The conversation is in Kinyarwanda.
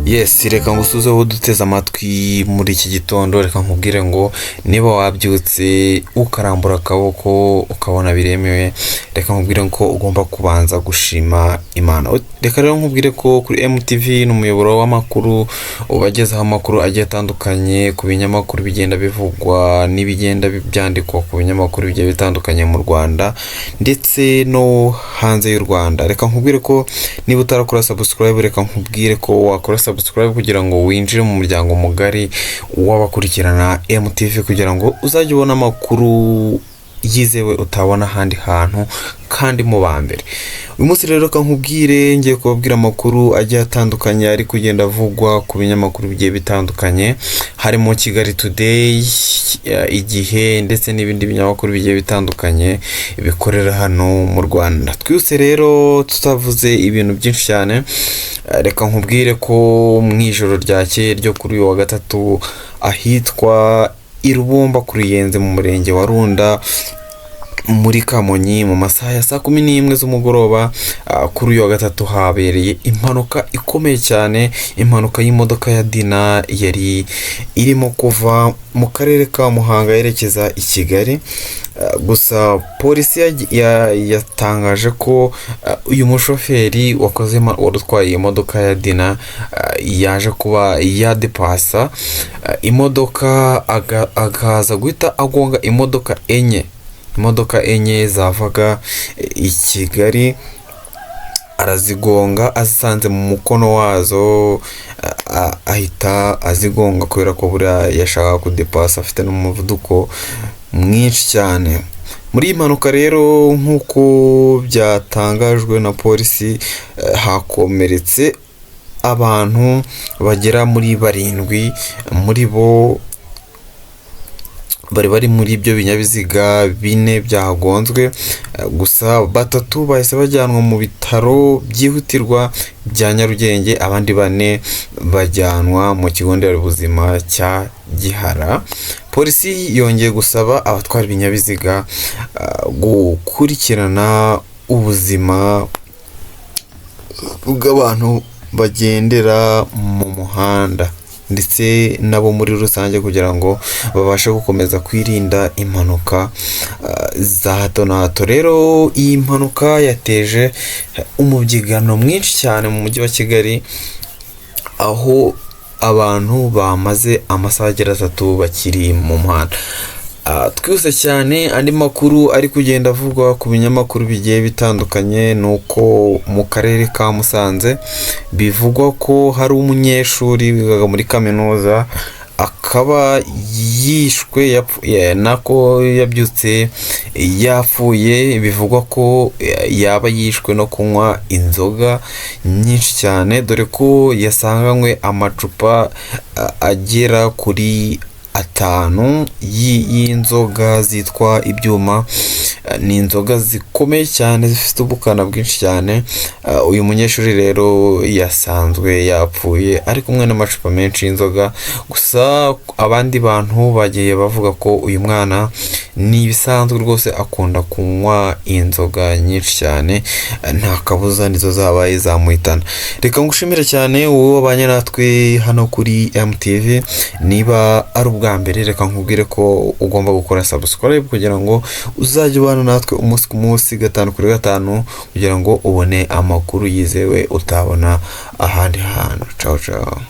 Yes, reka ngusuze wowe duteze amatwi muri iki gitondo. Reka nkubwire ngo niba wabyutse ukarambura akaboko ukabona biremewe, reka nkubwire ko ugomba kubanza gushima Imana. Reka rero nkubwire ko kuri MTV ni umuyoboro w'amakuru ubagezaho amakuru agiye atandukanye ku binyamakuru bigenda bivugwa n'ibigenda byandikwa ku binyamakuru bigiye bitandukanye mu Rwanda ndetse no hanze y'u Rwanda. Reka nkubwire ko niba utarakora subscribe, reka nkubwire ko wakora subscribe kugira ngo winjire mu muryango mugari w'abakurikirana MTV kugira ngo uzajye ubona amakuru yizewe utabona ahandi hantu kandi mu bambere. Uyu munsi rero kankubwire ngiye kubabwira amakuru agiye atandukanye ari kugenda avugwa ku binyamakuru bigiye bitandukanye, harimo Kigali Today, Igihe ndetse n'ibindi binyamakuru bigiye bitandukanye bikorera hano mu Rwanda. Twese rero tutavuze ibintu byinshi cyane, reka nkubwire ko mu ijoro ryakeye ryo kuri uyu wa gatatu ahitwa Irubumba ku Ruyenzi mu murenge wa Runda muri Kamonyi mu masaha ya saa 11 z'umugoroba kuri uyu wa gatatu habereye impanuka ikomeye cyane, impanuka y'imodoka ya Dina yari irimo kuva mu karere ka Muhanga yerekeza i Kigali. Gusa polisi yatangaje ko uyu mushoferi warutwaye imodoka ya Dina yaje kuba yadepasa imodoka akaza guhita agonga imodoka enye zavaga i Kigali, arazigonga azisanze mu mukono wazo, ahita azigonga kubera ko buriya yashaka kudepasa afite n'umuvuduko mwinshi cyane. Muri iyi mpanuka rero nk'uko byatangajwe na polisi, hakomeretse abantu bagera muri 7, muri bo bari muri ibyo binyabiziga 4 byagonzwe. Gusa 3 bahise bajyanwa mu bitaro byihutirwa bya Nyarugenge, abandi 4 bajyanwa mu kigo nderabuzima cya Gihara. Polisi yongeye gusaba abatwara ibinyabiziga gukurikirana ubuzima bw'abantu bagendera mu muhanda ndetse nabo muri rusange kugira ngo babashe gukomeza kwirinda impanuka za hato na hato. Rero iyi mpanuka yateje umubyigano mwinshi cyane mu mujyi wa Kigali, aho abantu bamaze amasaha agera 3 bakiri mu muhanda. Twese cyane andi makuru ari kugenda avugwa ku binyamakuru bigiye bitandukanye nuko mu karere ka Musanze bivugwa ko hari umunyeshuri wigaga muri kaminuza akaba yishwe nako yabyutse yapfuye. Bivugwa ko yaba yishwe no kunywa inzoga nyinshi cyane, dore ko yasanganywe amacupa agera kuri 5 y'inzoga zitwa ibyuma. Ni inzoga zikomeye cyane zifite ubukana bwinshi cyane. Uyu munyeshuri rero yasanzwe yapfuye ari kumwe n'amacupa menshi y'inzoga. Gusa abandi bantu bagiye bavuga ko uyu mwana ni ibisanzwe rwose akunda kunywa inzoga nyinshi cyane, nta kabuza nizo zabaye zamuhitana. Reka ngushimire cyane wowe wabanye natwe hano kuri MTV. Niba ari ubwa mbere, reka nkubwire ko ugomba gukora subscribe kugira ngo uzajye ubana natwe umunsi ku munsi, 5 kuri 5, kugira ngo ubone amakuru yizewe utabona ahandi hantu. Ciao ciao.